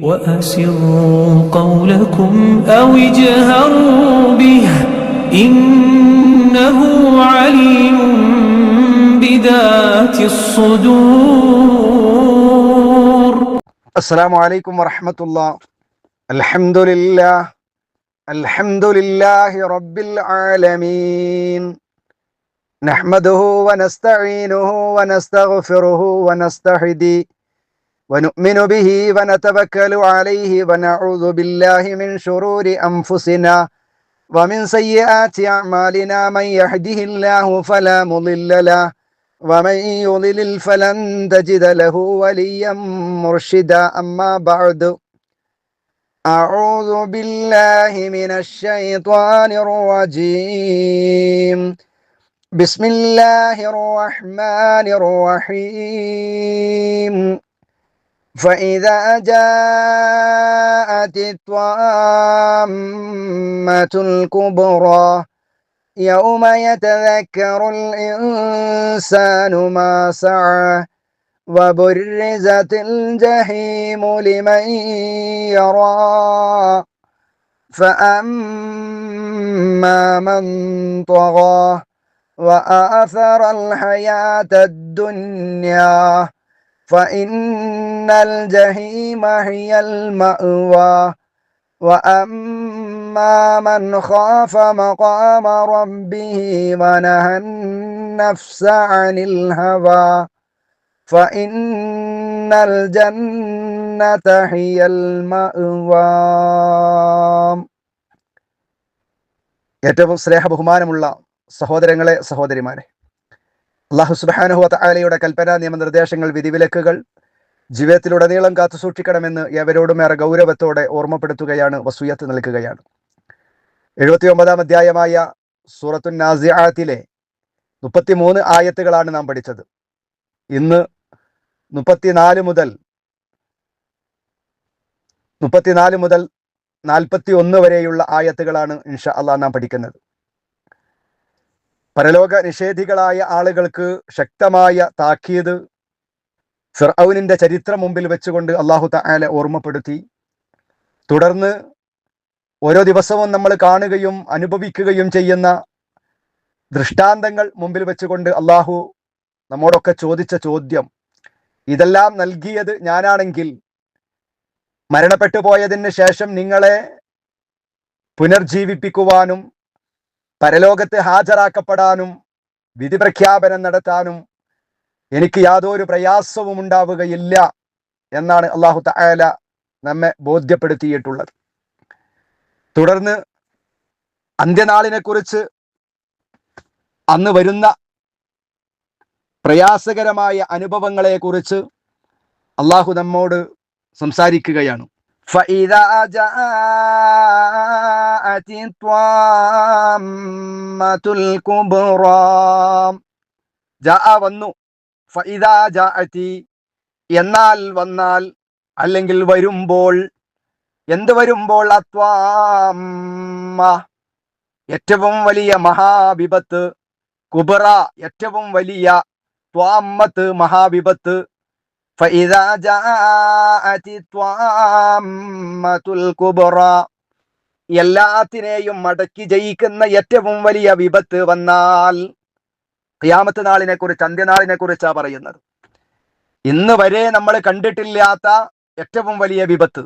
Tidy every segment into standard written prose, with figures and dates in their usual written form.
وأسروا قولكم أو اجهروا به إنه عليم بذات الصدور. السلام عليكم ورحمة الله. الحمد لله رب العالمين. نحمده ونستعينه ونستغفره ونستهدي ونؤمن به ونتوكل عليه ونعوذ بالله من شرور أنفسنا ومن سيئات أعمالنا. من يهده الله فلا مضل له ومن يضلل فلن تجد له وليا مرشدا. أما بعد، أعوذ بالله من الشيطان الرجيم. بسم الله الرحمن الرحيم. فإذا جاءت الطامة الكبرى يوم يتذكر الإنسان ما سعى وبرزت الجحيم لمن يرى فأما من طغى وآثر الحياة الدنيا فإن الجحيم هي المأوى وأما من خاف مقام ربه ونهى النفس عن الهوى فإن الجنة هي المأوى. ഏറ്റവും സ്നേഹബഹുമാനമുള്ള സഹോദരങ്ങളെ, സഹോദരിമാരെ, അല്ലാഹു സുബ്ഹാനഹു വ തആലയുടെ കൽപ്പനാ നിയമനിർദ്ദേശങ്ങൾ, വിധിവിലക്കുകൾ ജീവിതത്തിലുടനീളം കാത്തു സൂക്ഷിക്കണമെന്ന് ഏവരോടും ഏറെ ഗൗരവത്തോടെ ഓർമ്മപ്പെടുത്തുകയാണ്, വസിയ്യത്ത് നൽകുകയാണ്. 79-ാം അധ്യായമായ സൂറത്തുൻ നാസിആത്തിലെ 33 ആയത്തുകളാണ് നാം പഠിച്ചത്. ഇന്ന് 34 മുതൽ 41 വരെയുള്ള ആയത്തുകളാണ് ഇൻഷാ അല്ലാഹ് നാം പഠിക്കുന്നത്. പരലോക നിഷേധികളായ ആളുകൾക്ക് ശക്തമായ താക്കീത് ഫിർഔനിന്റെ ചരിത്രം മുമ്പിൽ വെച്ചുകൊണ്ട് അല്ലാഹു തആല ഓർമ്മപ്പെടുത്തി. തുടർന്ന് ഓരോ ദിവസവും നമ്മൾ കാണുകയും അനുഭവിക്കുകയും ചെയ്യുന്ന ദൃഷ്ടാന്തങ്ങൾ മുമ്പിൽ വെച്ചുകൊണ്ട് അല്ലാഹു നമ്മോടൊക്കെ ചോദിച്ച ചോദ്യം, ഇതെല്ലാം നൽകിയത് ഞാനാണെങ്കിൽ മരണപ്പെട്ടു പോയതിന് ശേഷം നിങ്ങളെ പുനർജീവിപ്പിക്കുവാനും പരലോകത്ത് ഹാജരാക്കപ്പെടാനും വിധി പ്രഖ്യാപനം നടത്താനും എനിക്ക് യാതൊരു പ്രയാസവും ഉണ്ടാവുകയില്ല എന്നാണ് അല്ലാഹു തആല നമ്മെ ബോധ്യപ്പെടുത്തിയിട്ടുള്ളത്. തുടർന്ന് അന്ത്യനാളിനെ കുറിച്ച്, അന്ന് വരുന്ന പ്രയാസകരമായ അനുഭവങ്ങളെ കുറിച്ച് അല്ലാഹു നമ്മോട് സംസാരിക്കുകയാണ്. فإذا جاءت الطامة الكبرى. ജാഅ വന്നു, ഫഇദാ ജാഅതി എന്നാൽ വന്നാൽ, അല്ലെങ്കിൽ വരുമ്പോൾ. എന്ത് വരുമ്പോൾ? അത്വാമ്മ ഏറ്റവും വലിയ മഹാവിപത്ത്, കുബറ ഏറ്റവും വലിയ, ത്വാമ്മത്ത് മഹാവിപത്ത്. ഫഇദാ ജാഅതി ത്വാമ്മത്തുൽ കുബറ എല്ലാത്തിനെയും മടക്കി ജയിക്കുന്ന ഏറ്റവും വലിയ വിപത്ത് വന്നാൽ. ഖിയാമത്ത് നാളിനെ കുറിച്ച്, അന്ത്യനാളിനെ കുറിച്ചാണ് പറയുന്നത്. ഇന്ന് വരെ നമ്മൾ കണ്ടിട്ടില്ലാത്ത ഏറ്റവും വലിയ വിപത്ത്.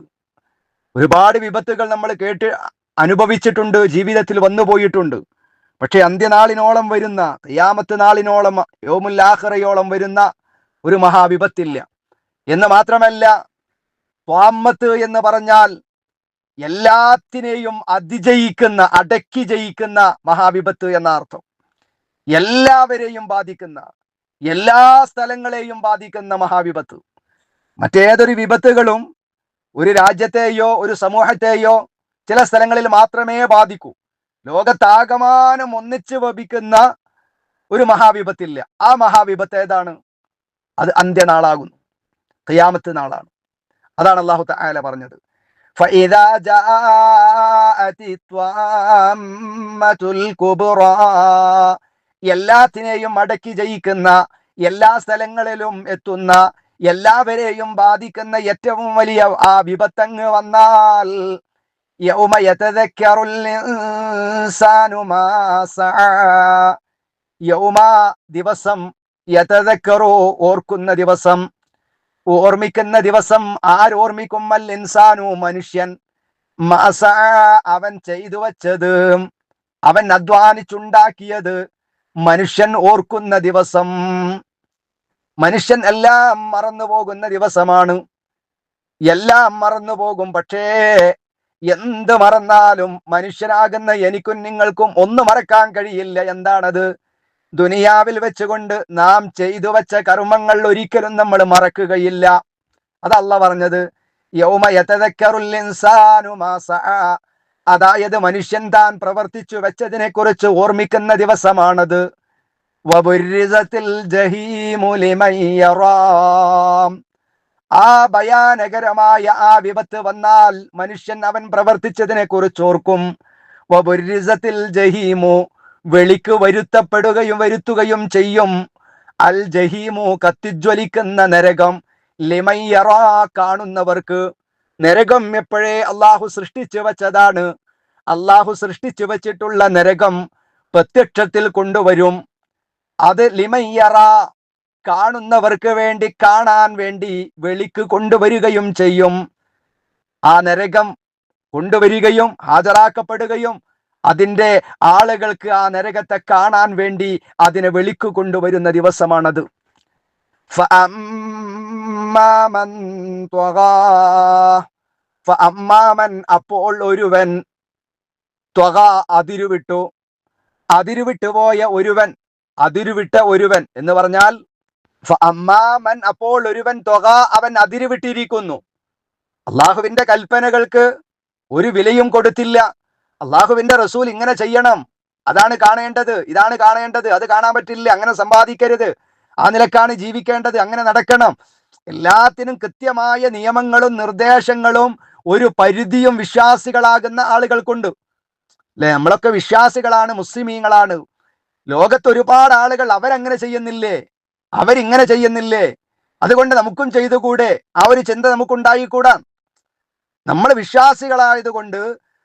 ഒരുപാട് വിപത്തുകൾ നമ്മൾ കേട്ട് അനുഭവിച്ചിട്ടുണ്ട്, ജീവിതത്തിൽ വന്നുപോയിട്ടുണ്ട്. പക്ഷെ അന്ത്യനാളിനോളം വരുന്ന, ഖിയാമത്ത് നാളിനോളം, യൗമുൽ ആഖിറയോളം വരുന്ന ഒരു മഹാവിപത്തില്ല. എന്ന് മാത്രമല്ല, ത്വാമ്മത്ത് എന്ന് പറഞ്ഞാൽ എല്ലാത്തിനെയും അതിജയിക്കുന്ന, അടക്കി ജയിക്കുന്ന മഹാവിപത്ത് എന്ന അർത്ഥം. എല്ലാവരെയും ബാധിക്കുന്ന, എല്ലാ സ്ഥലങ്ങളെയും ബാധിക്കുന്ന മഹാവിപത്ത്. മറ്റേതൊരു വിപത്തുകളും ഒരു രാജ്യത്തെയോ ഒരു സമൂഹത്തെയോ ചില സ്ഥലങ്ങളിൽ മാത്രമേ ബാധിക്കൂ. ലോകത്താകമാനം ഒന്നിച്ച് വപിക്കുന്ന ഒരു മഹാവിപത്തില്ല. ആ മഹാവിപത്ത് ഏതാണ്? അത് അന്ത്യനാളാകുന്നു, ഖിയാമത്ത് നാളാണ്. അതാണ് അല്ലാഹു തആല പറഞ്ഞത്. فإذا جاءت الطامة الكبرى എല്ലാത്തിനെയും അടക്കി ജയിക്കുന്ന, എല്ലാ സ്ഥലങ്ങളിലും എത്തുന്ന, എല്ലാവരെയും ബാധിക്കുന്ന ഏറ്റവും വലിയ ആ വിപത്തങ്ങ് വന്നാൽ യൗമ യതദക്കറുൽ ഇൻസാനു മാ സഅ, യൗമ ദിവസം, യതദക്കറു ഓർക്കുന്ന ദിവസം, ഓർമ്മിക്കുന്ന ദിവസം. ആരോർമ്മിക്കും? അൽ ഇൻസാനു മനുഷ്യൻ, മാ സഅ അവൻ ചെയ്തു വച്ചത്, അവൻ അധ്വാനിച്ചുണ്ടാക്കിയത് മനുഷ്യൻ ഓർക്കുന്ന ദിവസം. മനുഷ്യൻ എല്ലാം മറന്നു പോകുന്ന ദിവസമാണ്. എല്ലാം മറന്നു പോകും. പക്ഷേ എന്ത് മറന്നാലും മനുഷ്യനാകുന്ന എനിക്കും നിങ്ങൾക്കും ഒന്ന് മറക്കാൻ കഴിയില്ല. എന്താണത്? ദുനിയാവിൽ വെച്ചുകൊണ്ട് നാം ചെയ്തു വെച്ച കർമ്മങ്ങൾ ഒരിക്കലും നമ്മൾ മറക്കുകയില്ല. അതല്ല പറഞ്ഞത്, യൗമ യതദക്കറുൽ ഇൻസാനു മാ സഅ, അതായത് മനുഷ്യൻ താൻ പ്രവർത്തിച്ചു വെച്ചതിനെ കുറിച്ച് ഓർമ്മിക്കുന്ന ദിവസമാണത്. വബുരിസത്തിൽ ജഹീമു ലിമൻ യറാ, ആ ഭയാനകരമായ ആ വിപത്ത് വന്നാൽ മനുഷ്യൻ അവൻ പ്രവർത്തിച്ചതിനെ കുറിച്ച് ഓർക്കും. വബുരിസത്തിൽ ജഹീമു, വെളിക്ക് വരുത്തുകയും ചെയ്യും. അൽ ജഹീമു, കത്തിജ്വലിക്കുന്ന നരകം. ലിമൻ യറാ, കാണുന്നവർക്ക്. നരകം എപ്പോഴേ അള്ളാഹു സൃഷ്ടിച്ചു വെച്ചതാണ്. അള്ളാഹു സൃഷ്ടിച്ചു വെച്ചിട്ടുള്ള നരകം പ്രത്യക്ഷത്തിൽ കൊണ്ടുവരും. അത് ലിമൻ യറാ, കാണുന്നവർക്ക് വേണ്ടി, കാണാൻ വേണ്ടി വെളിക്ക് കൊണ്ടുവരികയും ചെയ്യും. ആ നരകം കൊണ്ടുവരികയും ഹാജരാക്കപ്പെടുകയും അതിൻ്റെ ആളുകൾക്ക് ആ നരകത്തെ കാണാൻ വേണ്ടി അതിനെ വെളിക്ക് കൊണ്ടുവരുന്ന ദിവസമാണത്. ഫഅമ്മാമൻ ത്വഗാ, ഫഅമ്മാമൻ അപ്പോൾ ഒരുവൻ, ത്വഗാ അതിരുവിട്ടു, അതിരുവിട്ടുപോയ ഒരുവൻ, അതിരുവിട്ട ഒരുവൻ എന്ന് പറഞ്ഞാൽ ഫഅമ്മാമൻ അപ്പോൾ ഒരുവൻ, ത്വഗാ അവൻ അതിരുവിട്ടിരിക്കുന്നു. അള്ളാഹുവിന്റെ കൽപ്പനകൾക്ക് ഒരു വിലയും കൊടുത്തില്ല. അള്ളാഹുവിന്റെ റസൂൽ ഇങ്ങനെ ചെയ്യണം, അതാണ് കാണേണ്ടത്, ഇതാണ് കാണേണ്ടത്, അത് കാണാൻ പറ്റില്ല, അങ്ങനെ സമ്പാദിക്കരുത്, ആ നിലക്കാണ് ജീവിക്കേണ്ടത്, അങ്ങനെ നടക്കണം. എല്ലാത്തിനും കൃത്യമായ നിയമങ്ങളും നിർദ്ദേശങ്ങളും ഒരു പരിധിയും വിശ്വാസികളാകുന്ന ആളുകൾക്കുണ്ട്. അല്ലെ, നമ്മളൊക്കെ വിശ്വാസികളാണ്, മുസ്ലിമീങ്ങളാണ്. ലോകത്ത് ഒരുപാട് ആളുകൾ അവരങ്ങനെ ചെയ്യുന്നില്ലേ, അവരിങ്ങനെ ചെയ്യുന്നില്ലേ, അതുകൊണ്ട് നമുക്കും ചെയ്തുകൂടെ, ആ ഒരു ചിന്ത നമുക്കുണ്ടായിക്കൂടാ. നമ്മൾ വിശ്വാസികളായതുകൊണ്ട്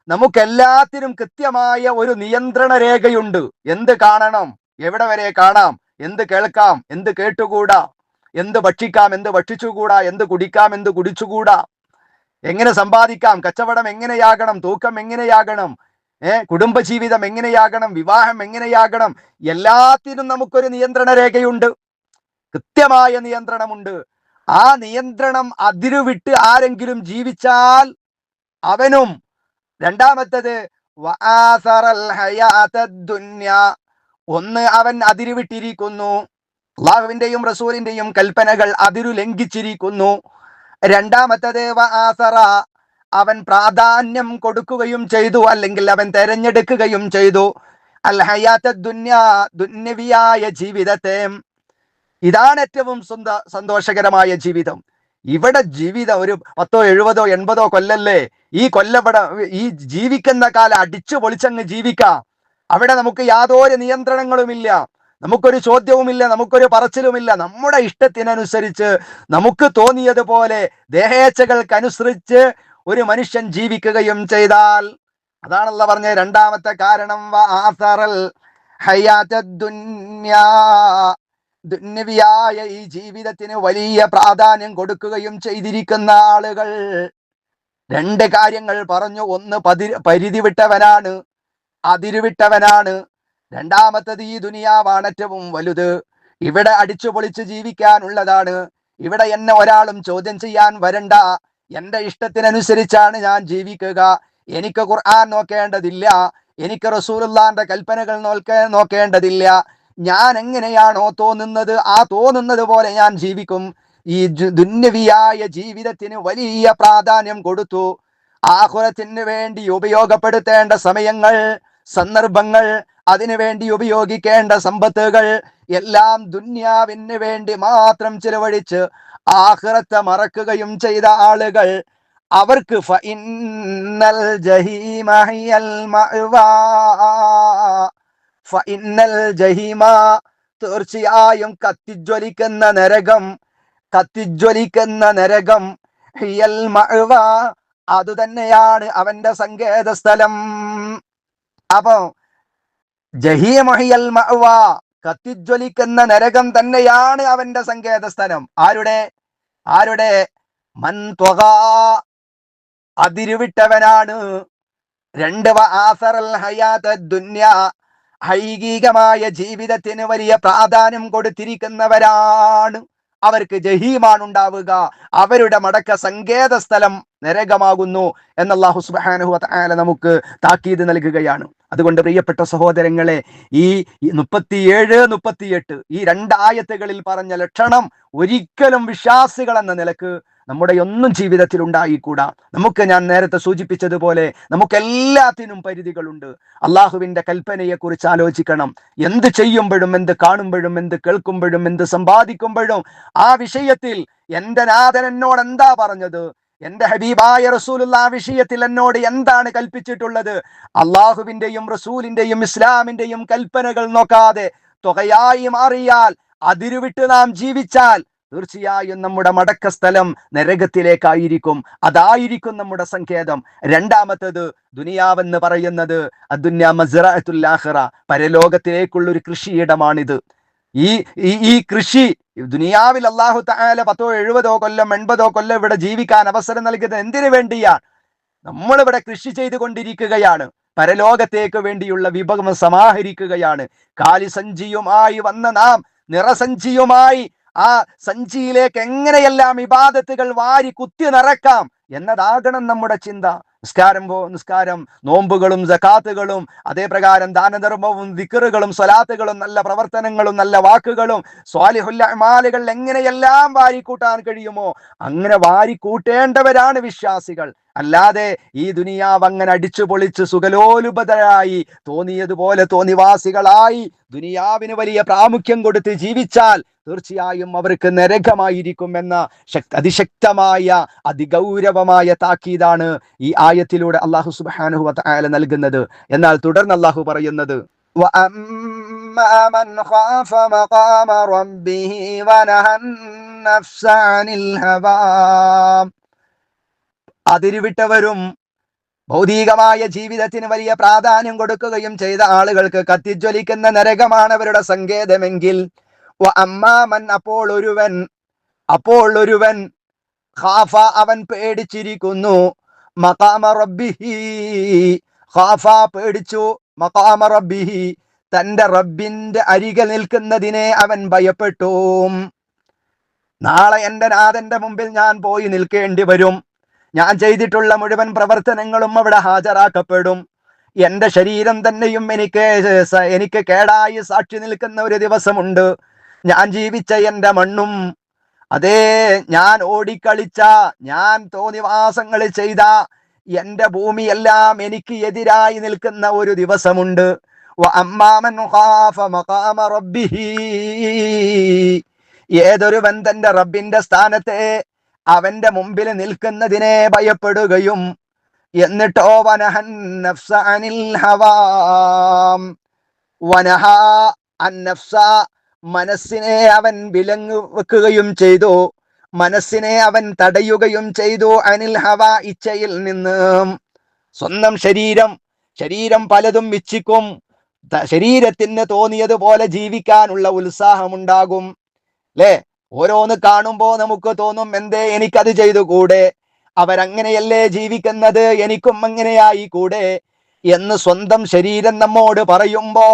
നമുക്കെല്ലാത്തിനും കൃത്യമായ ഒരു നിയന്ത്രണ രേഖയുണ്ട്. എന്ത് കാണണം, എവിടെ വരെ കാണാം, എന്ത് കേൾക്കാം, എന്ത് കേട്ടുകൂടാ, എന്ത് ഭക്ഷിക്കാം, എന്ത് ഭക്ഷിച്ചുകൂടാ, എന്ത് കുടിക്കാം, എന്ത് കുടിച്ചുകൂടാ, എങ്ങനെ സമ്പാദിക്കാം, കച്ചവടം എങ്ങനെയാകണം, തൂക്കം എങ്ങനെയാകണം, കുടുംബജീവിതം എങ്ങനെയാകണം, വിവാഹം എങ്ങനെയാകണം, എല്ലാത്തിനും നമുക്കൊരു നിയന്ത്രണ രേഖയുണ്ട്, കൃത്യമായ നിയന്ത്രണമുണ്ട്. ആ നിയന്ത്രണം അതിരുവിട്ട് ആരെങ്കിലും ജീവിച്ചാൽ അവനും, രണ്ടാമത്തത് ഒന്ന് അവൻ അതിരുവിട്ടിരിക്കുന്നു, അള്ളാഹുവിന്റെയും റസൂലിന്റെയും കൽപ്പനകൾ അതിരു ലംഘിച്ചിരിക്കുന്നു. രണ്ടാമത്തത് അവൻ പ്രാധാന്യം കൊടുക്കുകയും ചെയ്തു, അല്ലെങ്കിൽ അവൻ തെരഞ്ഞെടുക്കുകയും ചെയ്തു അൽ ഹയാത്ത ദുന്യാ, ദുന്യവിയായ ജീവിതത്തെ. ഇതാണ് ഏറ്റവും സന്തോഷകരമായ ജീവിതം. ഇവിടെ ജീവിതം ഒരു 10, 70, 80 കൊല്ലല്ലേ, ഈ ഈ ജീവിക്കുന്ന കാലം അടിച്ചു പൊളിച്ചങ്ങ് ജീവിക്കാം. അവിടെ നമുക്ക് യാതൊരു നിയന്ത്രണങ്ങളുമില്ല, നമുക്കൊരു ചോദ്യവുമില്ല, നമുക്കൊരു പറച്ചിലുമില്ല. നമ്മുടെ ഇഷ്ടത്തിനനുസരിച്ച് നമുക്ക് തോന്നിയതുപോലെ ദേഹേച്ഛകൾക്കനുസരിച്ച് ഒരു മനുഷ്യൻ ജീവിക്കുകയും ചെയ്താൽ, അതാണല്ലോ പറഞ്ഞ രണ്ടാമത്തെ കാരണം, ദുന്യവിയായ ഈ ജീവിതത്തിന് വലിയ പ്രാധാന്യം കൊടുക്കുകയും ചെയ്തിരിക്കുന്ന ആളുകൾ രണ്ട് കാര്യങ്ങൾ പറഞ്ഞു. ഒന്ന്, പരിധി വിട്ടവനാണ്, അതിരുവിട്ടവനാണ്. രണ്ടാമത്തത്, ഈ ദുനിയാവാണ് ഏറ്റവും വലുത്, ഇവിടെ അടിച്ചു പൊളിച്ച് ജീവിക്കാനുള്ളതാണ്, ഇവിടെ എന്നെ ഒരാളും ചോദ്യം ചെയ്യാൻ വരണ്ട, എന്റെ ഇഷ്ടത്തിനനുസരിച്ചാണ് ഞാൻ ജീവിക്കുക, എനിക്ക് ഖുർആൻ നോക്കേണ്ടതില്ല, എനിക്ക് റസൂലുള്ളാന്റെ കൽപ്പനകൾ നോക്കേണ്ടതില്ല, ഞാൻ എങ്ങനെയാണോ തോന്നുന്നത് ആ തോന്നുന്നത് പോലെ ഞാൻ ജീവിക്കും. ഈ ദുന്യവിയായ ജീവിതത്തിന് വലിയ പ്രാധാന്യം കൊടുത്തു. ആഖിറത്തിന് വേണ്ടി ഉപയോഗപ്പെടുത്തേണ്ട സമയങ്ങൾ, സന്ദർഭങ്ങൾ, അതിനുവേണ്ടി ഉപയോഗിക്കേണ്ട സമ്പത്തുകൾ എല്ലാം ദുന്യാവിന് വേണ്ടി മാത്രം ചിലവഴിച്ച് ആഖിറത്തെ മറക്കുകയും ചെയ്ത ആളുകൾ, അവർക്ക് ഫഇന്നൽ ജഹീമ ഹിയൽ മഅ്വാ, ഫഇന്നൽ ജഹീമ തീർച്ചയായും കത്തിജ്വലിക്കുന്ന നരകം, കത്തിജ്വലിക്കുന്ന നരകം, ഹിയൽ മഅ്വ, അതുതന്നെയാണ് അവന്റെ സങ്കേത സ്ഥലം. അപ്പൊ ജഹീം ഹിയൽ മഅ്വ, കത്തിജ്വലിക്കുന്ന നരകം തന്നെയാണ് അവന്റെ സങ്കേത സ്ഥലം. ആരുടെ മൻ ത്വഗാ, അതിരുവിട്ടവനാണ്. രണ്ട് വആസറൽ ഹയാത ദുനിയ, ഐഹികമായ ജീവിതത്തിന് വലിയ പ്രാധാന്യം കൊടുത്തിരിക്കുന്നവരാണ്. അവർക്ക് ജഹീമാണ് ഉണ്ടാവുക, അവരുടെ മടക്ക സങ്കേത സ്ഥലം നരകമാകുന്നു എന്ന് അല്ലാഹു സുബ്ഹാനഹു വ തആല നമുക്ക് താക്കീത് നൽകുകയാണ്. അതുകൊണ്ട് പ്രിയപ്പെട്ട സഹോദരങ്ങളെ, ഈ 37, 38 ഈ രണ്ടായത്തുകളിൽ പറഞ്ഞ ലക്ഷണം ഒരിക്കലും വിശ്വാസികൾ എന്ന നിലക്ക് നമ്മുടെ ഒന്നും ജീവിതത്തിൽ ഉണ്ടായിക്കൂടാ. ഞാൻ നേരത്തെ സൂചിപ്പിച്ചതുപോലെ നമുക്കെല്ലാത്തിനും പരിധികളുണ്ട്. അള്ളാഹുവിന്റെ കൽപ്പനയെ കുറിച്ച് ആലോചിക്കണം. എന്ത് ചെയ്യുമ്പോഴും, എന്ത് കാണുമ്പോഴും, എന്ത് കേൾക്കുമ്പോഴും, എന്ത് സമ്പാദിക്കുമ്പോഴും ആ വിഷയത്തിൽ എന്റെ നാഥൻ എന്നോട് എന്താ പറഞ്ഞത്, എന്റെ ഹബീബായ റസൂലുള്ള ആ വിഷയത്തിൽ എന്നോട് എന്താണ് കൽപ്പിച്ചിട്ടുള്ളത്, അള്ളാഹുവിന്റെയും റസൂലിന്റെയും ഇസ്ലാമിന്റെയും കൽപ്പനകൾ നോക്കാതെ തുകയായി മാറിയാൽ, അതിരുവിട്ട് നാം ജീവിച്ചാൽ, തീർച്ചയായും നമ്മുടെ മടക്ക സ്ഥലം നരകത്തിലേക്കായിരിക്കും. അതായിരിക്കും നമ്മുടെ സങ്കേതം. രണ്ടാമത്തത്, ദുനിയാവെന്ന് പറയുന്നത് അദ്ദുന്യ മസ്റഅത്തുൽ ആഖിറ, പരലോകത്തിലേക്കുള്ള ഒരു കൃഷിയിടമാണിത്. ഈ കൃഷി ദുനിയാവിൽ അല്ലാഹു തആല 10, 70 കൊല്ലം 80 കൊല്ലം ഇവിടെ ജീവിക്കാൻ അവസരം നൽകുന്നത് എന്തിനു വേണ്ടിയാണ്? നമ്മളിവിടെ കൃഷി ചെയ്തുകൊണ്ടിരിക്കുകയാണ്. പരലോകത്തേക്ക് വേണ്ടിയുള്ള വിഭവം സമാഹരിക്കുകയാണ്. കാലിസഞ്ചിയുമായി വന്ന നാം നിറസഞ്ചിയുമായി ആ സഞ്ചിയിലേക്ക് എങ്ങനെയെല്ലാം ഇബാദത്തുകൾ വാരി കുത്തി നിറക്കാം എന്നതാകണം നമ്മുടെ ചിന്ത. നിസ്കാരം, നോമ്പുകളും സകാത്തുകളും, അതേ പ്രകാരം ദാനധർമ്മവും ദിക്റുകളും സ്വലാത്തുകളും, നല്ല പ്രവർത്തനങ്ങളും, നല്ല വാക്കുകളും, സ്വാലിഹുൽ അഅ്മാലുകൾ എങ്ങനെയെല്ലാം വാരിക്കൂട്ടാൻ കഴിയുമോ അങ്ങനെ വാരിക്കൂട്ടേണ്ടവരാണ് വിശ്വാസികൾ. അല്ലാതെ ഈ ദുനിയാവ് അങ്ങനെ അടിച്ചു പൊളിച്ച് സുഖലോലുപതരായി തോന്നിയതുപോലെ തോന്നിവാസികളായി ദുനിയാവിന് വലിയ പ്രാമുഖ്യം കൊടുത്ത് ജീവിച്ചാൽ തീർച്ചയായും അവർക്ക് നരകമായിരിക്കും എന്ന അതിശക്തമായ അതിഗൗരവമായ താക്കീതാണ് ഈ ആയത്തിലൂടെ അല്ലാഹു സുബ്ഹാനഹു വ തആല നൽകുന്നത്. എന്നാൽ തുടർന്ന് അല്ലാഹു പറയുന്നത്, وَأَمَّا مَنْ خَافَ مَقَامَ رَبِّهِ وَنَهَى النَّفْسَ عَنِ الْهَوَى, അതിരുവിട്ടവരും ഭൗതികമായ ജീവിതത്തിന് വലിയ പ്രാധാന്യം കൊടുക്കുകയും ചെയ്ത ആളുകൾക്ക് കത്തിജ്വലിക്കുന്ന നരകമാണ് അവരുടെ സങ്കേതമെങ്കിൽ, വഅമ്മാമൻ, അപ്പോൾ ഒരുവൻ ഖാഫ, അവൻ പേടിച്ചിരിക്കുന്നു, മഖാമ റബ്ബിഹി, ഖാഫ പേടിച്ചു, മഖാമ റബ്ബിഹി, തന്റെ റബ്ബിന്റെ അരികിൽ നിൽക്കുന്നതിനെ അവൻ ഭയപ്പെട്ടു. നാളെ എന്റെ നാഥന്റെ മുമ്പിൽ ഞാൻ പോയി നിൽക്കേണ്ടി വരും. ഞാൻ ചെയ്തിട്ടുള്ള മുഴുവൻ പ്രവർത്തനങ്ങളും അവിടെ ഹാജരാക്കപ്പെടും. എന്റെ ശരീരം തന്നെയും എനിക്ക് കേടായി സാക്ഷി നിൽക്കുന്ന ഒരു ദിവസമുണ്ട്. ഞാൻ ജീവിച്ച എന്റെ മണ്ണും, അതേ ഞാൻ ഓടിക്കളിച്ച, ഞാൻ തോന്നിവാസങ്ങൾ ചെയ്ത എന്റെ ഭൂമിയെല്ലാം എനിക്ക് എതിരായി നിൽക്കുന്ന ഒരു ദിവസമുണ്ട്. വഅമ്മാമൻ ഖാഫ മഖാമ റബ്ബിഹി, ഏതൊരുവൻ തന്റെ റബ്ബിന്റെ സ്ഥാനത്തെ, അവന്റെ മുമ്പിൽ നിൽക്കുന്നതിനെ ഭയപ്പെടുകയും, എന്നിട്ടോ വനഹൻ നഫ്സ അനിൽ ഹവാ, വനഹ അൻ നഫ്സ, മനസ്സിനെ അവൻ വിലങ്ങ് വെക്കുകയും ചെയ്തു, മനസ്സിനെ അവൻ തടയുകയും ചെയ്തു, അനിൽ ഹവ, ഇച്ഛയിൽ നിന്ന്. സ്വന്തം ശരീരം പലതും ഇച്ഛിക്കും. ശരീരത്തിന് തോന്നിയതുപോലെ ജീവിക്കാനുള്ള ഉത്സാഹമുണ്ടാകും അല്ലേ? ഓരോന്ന് കാണുമ്പോ നമുക്ക് തോന്നും, എന്തേ എനിക്കത് ചെയ്തുകൂടെ, അവരങ്ങനെയല്ലേ ജീവിക്കുന്നത്, എനിക്കും അങ്ങനെയായി കൂടെ എന്ന് സ്വന്തം ശരീരം നമ്മോട് പറയുമ്പോ,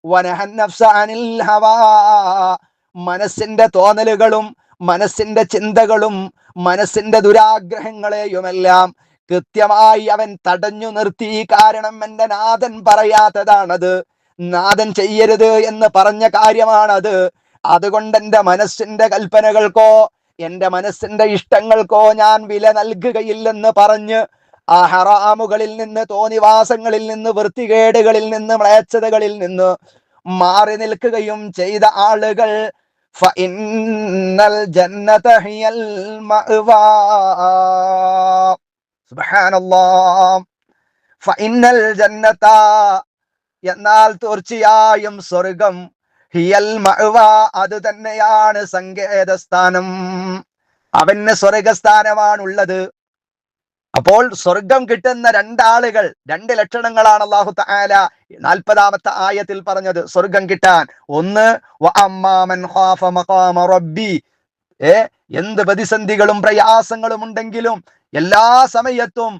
വനഹൻ നഫ്സ അനിൽ ഹവാ, മനസ്സിന്റെ തോന്നലുകളും മനസ്സിന്റെ ചിന്തകളും മനസ്സിന്റെ ദുരാഗ്രഹങ്ങളെയുമെല്ലാം കൃത്യമായി അവൻ തടഞ്ഞു നിർത്തി. കാരണം എന്റെ നാഥൻ പറയാത്തതാണത്, നാഥൻ ചെയ്യരുത് എന്ന് പറഞ്ഞ കാര്യമാണത്. അതുകൊണ്ട് എന്റെ മനസ്സിന്റെ കൽപ്പനകൾക്കോ എന്റെ മനസ്സിന്റെ ഇഷ്ടങ്ങൾക്കോ ഞാൻ വില നൽകുകയില്ലെന്ന് പറഞ്ഞ് ആ ഹറാമുകളിൽ നിന്ന്, തോന്നിവാസങ്ങളിൽ നിന്ന്, വൃത്തികേടുകളിൽ നിന്ന്, മ്ലേച്ഛതകളിൽ നിന്ന് മാറി നിൽക്കുകയും ചെയ്ത ആളുകൾ, ഫഇന്നൽ ജന്നത ഹിയൽ മഅ്വാ, സുബ്ഹാനല്ലാഹ്, ഫഇന്നൽ ജന്നത, എന്നാൽ തീർച്ചയായും സ്വർഗം, ഹിയൽ മഅ്വാ, അത് തന്നെയാണ് സങ്കേതസ്ഥാനം. അവന് സ്വർഗസ്ഥാനമാണുള്ളത്. അപ്പോൾ സ്വർഗം കിട്ടുന്ന രണ്ടാളുകൾ, രണ്ട് ലക്ഷണങ്ങളാണ് അല്ലാഹു തആല 40-ാമത്തെ ആയത്തിൽ പറഞ്ഞത് സ്വർഗം കിട്ടാൻ. ഒന്ന് വഅമ്മാ മൻ ഖാഫ മഖാമ റബ്ബി, എന്ത് പ്രതിസന്ധികളും പ്രയാസങ്ങളും ഉണ്ടെങ്കിലും എല്ലാ സമയത്തും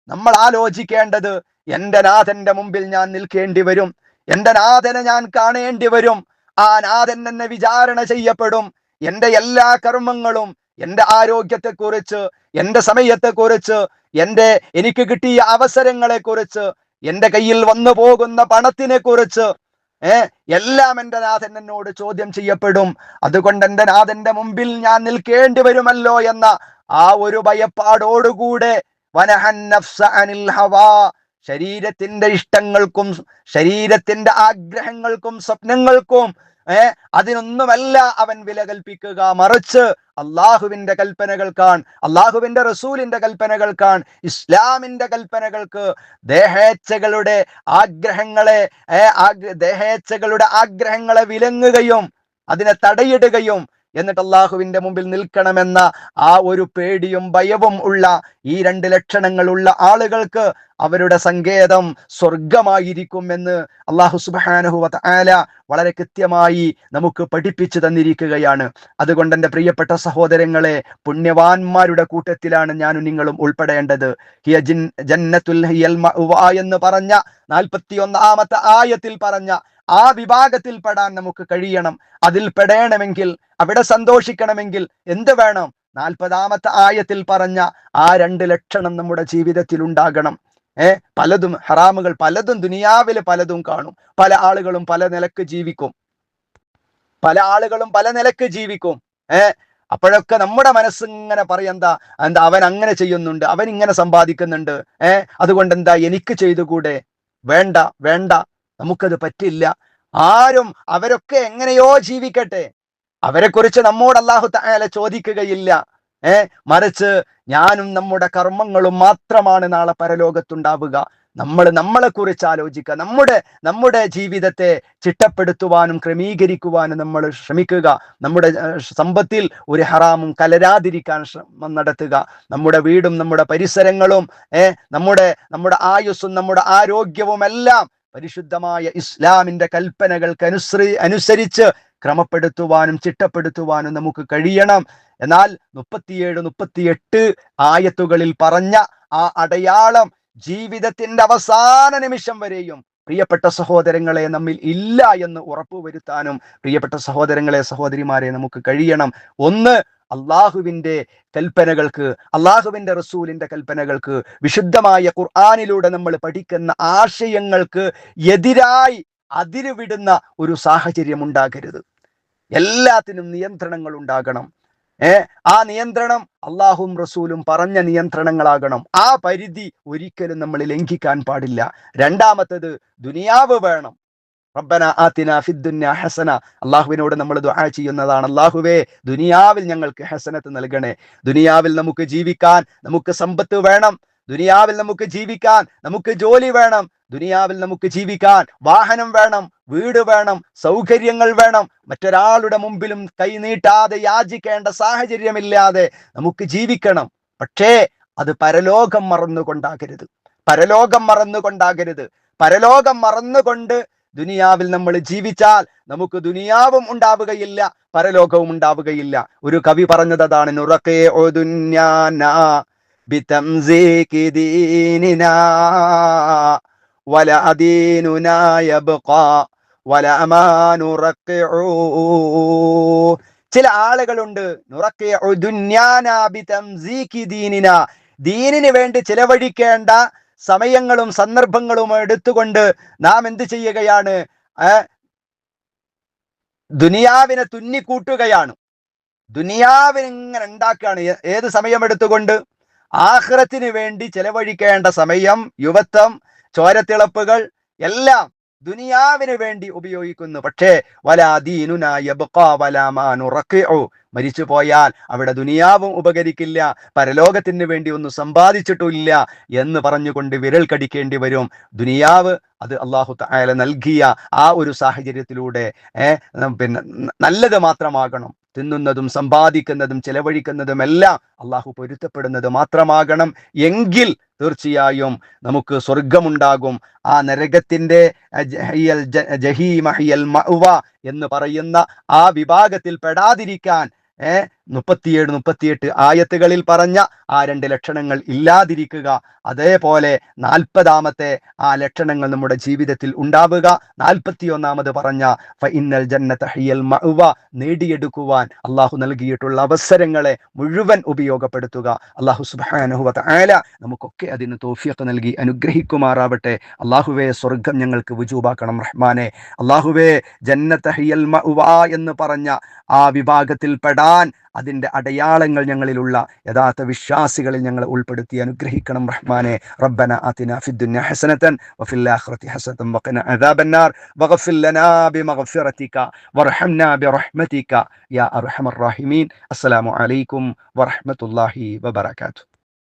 നമ്മൾ ആലോചിക്കേണ്ടത്, എന്റെ നാഥന്റെ മുമ്പിൽ ഞാൻ നിൽക്കേണ്ടി വരും, എന്റെ നാഥനെ ഞാൻ കാണേണ്ടി വരും, ആ നാഥൻ എന്നെ വിചാരണ ചെയ്യപ്പെടും. എന്റെ എല്ലാ കർമ്മങ്ങളും, എന്റെ ആരോഗ്യത്തെക്കുറിച്ച്, എന്റെ സമയത്തെക്കുറിച്ച്, എനിക്ക് കിട്ടിയ അവസരങ്ങളെ കുറിച്ച്, എന്റെ കയ്യിൽ വന്നു പോകുന്ന പണത്തിനെ കുറിച്ച് എല്ലാം എന്റെ നാഥൻ എന്നോട് ചോദ്യം ചെയ്യപ്പെടും. അതുകൊണ്ട് എന്റെ നാഥന്റെ മുമ്പിൽ ഞാൻ നിൽക്കേണ്ടി വരുമല്ലോ എന്ന ആ ഒരു ഭയപ്പാടോടുകൂടെ വനഹൻ നഫ്സ അനിൽ ഹവാ, ശരീരത്തിന്റെ ഇഷ്ടങ്ങൾക്കും ശരീരത്തിന്റെ ആഗ്രഹങ്ങൾക്കും സ്വപ്നങ്ങൾക്കും അതിനൊന്നുമല്ല അവൻ വില കൽപ്പിക്കുക, മറിച്ച് അള്ളാഹുവിന്റെ കൽപ്പനകൾക്കാണ്, അള്ളാഹുവിന്റെ റസൂലിന്റെ കൽപ്പനകൾക്കാണ്, ഇസ്ലാമിന്റെ കൽപ്പനകൾക്ക്, ദേഹേച്ഛകളുടെ ആഗ്രഹങ്ങളെ വിലങ്ങുകയും അതിനെ തടയിടുകയും എന്നിട്ട് അള്ളാഹുവിന്റെ മുമ്പിൽ നിൽക്കണമെന്ന ആ ഒരു പേടിയും ഭയവും ഉള്ള ഈ രണ്ട് ലക്ഷണങ്ങളുള്ള ആളുകൾക്ക് അവരുടെ സങ്കേതം സ്വർഗമായിരിക്കും എന്ന് അല്ലാഹു സുബ്ഹാനഹു വ തആല വളരെ കൃത്യമായി നമുക്ക് പഠിപ്പിച്ചു തന്നിരിക്കുകയാണ്. അതുകൊണ്ട് എൻ്റെ പ്രിയപ്പെട്ട സഹോദരങ്ങളെ, പുണ്യവാന്മാരുടെ കൂട്ടത്തിലാണ് ഞാനും നിങ്ങളും ഉൾപ്പെടേണ്ടത്. ഹിയ ജന്നത്തുൽ ഹിയൽ മഅ്വാ എന്ന് പറഞ്ഞ 41-ാമത്തെ ആയത്തിൽ പറഞ്ഞ ആ വിഭാഗത്തിൽ പെടാൻ നമുക്ക് കഴിയണം. അതിൽ പെടണമെങ്കിൽ, അവിടെ സന്തോഷിക്കണമെങ്കിൽ എന്ത് വേണം? 40-ാമത്തെ ആയത്തിൽ പറഞ്ഞ ആ രണ്ട് ലക്ഷണം നമ്മുടെ ജീവിതത്തിൽ ഉണ്ടാകണം. പലതും ഹറാമുകൾ, പലതും ദുനിയാവില് പലതും കാണും. പല ആളുകളും പല നിലക്ക് ജീവിക്കും. അപ്പോഴൊക്കെ നമ്മുടെ മനസ്സിങ്ങനെ പറയെന്താ, അവൻ അങ്ങനെ ചെയ്യുന്നുണ്ട്, അവൻ ഇങ്ങനെ സമ്പാദിക്കുന്നുണ്ട്, അതുകൊണ്ട് എന്താ എനിക്ക് ചെയ്തുകൂടെ? വേണ്ട, നമുക്കത് പറ്റില്ല. അവരൊക്കെ എങ്ങനെയോ ജീവിക്കട്ടെ, അവരെ കുറിച്ച് നമ്മോട് അല്ലാഹു തആല ചോദിക്കുകയില്ല. മറിച്ച് ഞാനും നമ്മുടെ കർമ്മങ്ങളും മാത്രമാണ് നാളെ പരലോകത്തുണ്ടാവുക. നമ്മളെ കുറിച്ച് ആലോചിക്കുക, നമ്മുടെ ജീവിതത്തെ ചിട്ടപ്പെടുത്തുവാനും ക്രമീകരിക്കുവാനും നമ്മൾ ശ്രമിക്കുക. നമ്മുടെ സമ്പത്തിൽ ഒരു ഹറാമും കലരാതിരിക്കാൻ ശ്രമം നടത്തുക. നമ്മുടെ വീടും നമ്മുടെ പരിസരങ്ങളും നമ്മുടെ ആയുസ്സും നമ്മുടെ ആരോഗ്യവും എല്ലാം പരിശുദ്ധമായ ഇസ്ലാമിന്റെ കൽപ്പനകൾക്ക് അനുസരിച്ച് ക്രമപ്പെടുത്തുവാനും ചിട്ടപ്പെടുത്തുവാനും നമുക്ക് കഴിയണം. എന്നാൽ 37-38 ആയത്തുകളിൽ പറഞ്ഞ ആ അടയാളം ജീവിതത്തിന്റെ അവസാന നിമിഷം വരെയും പ്രിയപ്പെട്ട സഹോദരങ്ങളെ നമ്മിൽ ഇല്ല എന്ന് ഉറപ്പുവരുത്താനും പ്രിയപ്പെട്ട സഹോദരങ്ങളെ, സഹോദരിമാരെ നമുക്ക് കഴിയണം. ഒന്ന്, അള്ളാഹുവിന്റെ കൽപ്പനകൾക്ക്, അള്ളാഹുവിന്റെ റസൂലിന്റെ കൽപ്പനകൾക്ക്, വിശുദ്ധമായ ഖുർആനിലൂടെ നമ്മൾ പഠിക്കുന്ന ആശയങ്ങൾക്ക് എതിരായി അതിരുവിടുന്ന ഒരു സാഹചര്യം ഉണ്ടാകരുത്. എല്ലാത്തിനും നിയന്ത്രണങ്ങൾ ഉണ്ടാകണം. ആ നിയന്ത്രണം അള്ളാഹും റസൂലും പറഞ്ഞ നിയന്ത്രണങ്ങളാകണം. ആ പരിധി ഒരിക്കലും നമ്മൾ ലംഘിക്കാൻ പാടില്ല. രണ്ടാമത്തത്, ദുനിയാവ് വേണം. റബ്ബന ആതിനാ ഫിദ്ദുനിയ ഹസന, അള്ളാഹുവിനോട് നമ്മൾ ദുആ ചെയ്യുന്നതാണ്, അള്ളാഹുവേ ദുനിയാവിൽ ഞങ്ങൾക്ക് ഹസനത്ത് നൽകണേ. ദുനിയാവിൽ നമുക്ക് ജീവിക്കാൻ നമുക്ക് സമ്പത്ത് വേണം. ദുനിയാവിൽ നമുക്ക് ജീവിക്കാൻ നമുക്ക് ജോലി വേണം. ദുനിയാവിൽ നമുക്ക് ജീവിക്കാൻ വാഹനം വേണം, വീട് വേണം, സൗകര്യങ്ങൾ വേണം. മറ്റൊരാളുടെ മുമ്പിലും കൈനീട്ടാതെ യാചിക്കേണ്ട സാഹചര്യമില്ലാതെ നമുക്ക് ജീവിക്കണം. പക്ഷേ അത് പരലോകം മറന്നുകൊണ്ടാകരുത്. പരലോകം മറന്നുകൊണ്ട് ദുനിയാവിൽ നമ്മൾ ജീവിച്ചാൽ നമുക്ക് ദുനിയാവും ഉണ്ടാവുകയില്ല, പരലോകവും ഉണ്ടാവുകയില്ല. ഒരു കവി പറഞ്ഞത് അതാണ്, നുറഖിഉ ദുന്യാനാ ബിതംസീകി ദീനിനാ വലാ ദീനുനാ യബ്ഖാ വലാ മാ നുറഖിഉ. ചില ആളുകളുണ്ട്, നുറഖിഉ ദുന്യാനാ ബിതംസീകി ദീനിനാ, ദീനിന് വേണ്ടി ചിലവഴിക്കേണ്ട സമയങ്ങളും സന്ദർഭങ്ങളും എടുത്തുകൊണ്ട് നാം എന്ത് ചെയ്യുകയാണ്? ദുനിയാവിനെ തുന്നിക്കൂട്ടുകയാണ്, ദുനിയാവിനെ ഇങ്ങനെ ഉണ്ടാക്കുകയാണ്. ഏത് സമയം എടുത്തുകൊണ്ട്? ആഖിറത്തിന് വേണ്ടി ചെലവഴിക്കേണ്ട സമയം, യുവത്വം, ചോരത്തിളപ്പുകൾ എല്ലാം ദുനിയാവിന് വേണ്ടി ഉപയോഗിക്കുന്നു. പക്ഷേ വലാ ദീനുനാ യബ്ഖാ വലാ മാ നുറഖിഉ, മരിച്ചു പോയാൽ അവിടെ ദുനിയാവും ഉപകരിക്കില്ല, പരലോകത്തിന് വേണ്ടി ഒന്നും സമ്പാദിച്ചിട്ടില്ല എന്ന് പറഞ്ഞുകൊണ്ട് വിരൽ കടിക്കേണ്ടി വരും. ദുനിയാവ് അത് അല്ലാഹു തആല നൽകിയ ആ ഒരു സാഹചര്യത്തിലൂടെ നല്ലത് മാത്രമാകണം. തിന്നുന്നതും സമ്പാദിക്കുന്നതും ചെലവഴിക്കുന്നതും എല്ലാം അള്ളാഹു പൊരുത്തപ്പെടുന്നത് മാത്രമാകണം. എങ്കിൽ തീർച്ചയായും നമുക്ക് സ്വർഗമുണ്ടാകും. ആ നരകത്തിന്റെ ജഹീമഹിയൽ മഅ്വ എന്ന് പറയുന്ന ആ വിഭാഗത്തിൽ പെടാതിരിക്കാൻ 37, 38 ആയത്തുകളിൽ പറഞ്ഞ ആ 2 ലക്ഷണങ്ങൾ ഇല്ലാതിരിക്കുക. അതേപോലെ 40ാമത്തെ ആ ലക്ഷണങ്ങൾ നമ്മുടെ ജീവിതത്തിൽ ഉണ്ടാവുക. 41ാമത് പറഞ്ഞ ഫഇന്നൽ ജന്നത ഹിയൽ മഅ്വ നേടിയെടുക്കുവാൻ അള്ളാഹു നൽകിയിട്ടുള്ള അവസരങ്ങളെ മുഴുവൻ ഉപയോഗപ്പെടുത്തുക. അള്ളാഹു സുബ്ഹാനഹു വ തആല നമുക്കൊക്കെ അതിന് തൗഫീഖ് നൽകി അനുഗ്രഹിക്കുമാറാവട്ടെ. അള്ളാഹുവേ, സ്വർഗം ഞങ്ങൾക്ക് വുജൂബാക്കണം റഹ്മാനെ. അള്ളാഹുവേ, ജന്നത ഹിയൽ മഅ്വ എന്ന് പറഞ്ഞ ആ വിഭാഗത്തിൽ പെടാൻ അതിന്റെ അടയാളങ്ങൾ ഞങ്ങളിലുള്ള യഥാർത്ഥ വിശ്വാസികളിൽ ഞങ്ങൾ ഉൾപ്പെടുത്തി അനുഗ്രഹിക്കണം റഹ്മാനെ. റബ്ബന ആതിന ഫിദ്ദുനിയ ഹസനതൻ വഫിൽ ആഖിറതി ഹസനതൻ വഖിന അദാബന്നാർ വഗ്ഫിർ ലനാ ബിമഗ്ഫിറതിക വർഹംനാ ബിറഹ്മതിക യാ അർഹമർ റഹീമീൻ. അസ്സലാമു അലൈക്കും വറഹ്മത്തുള്ളാഹി വബറകാതുഹു.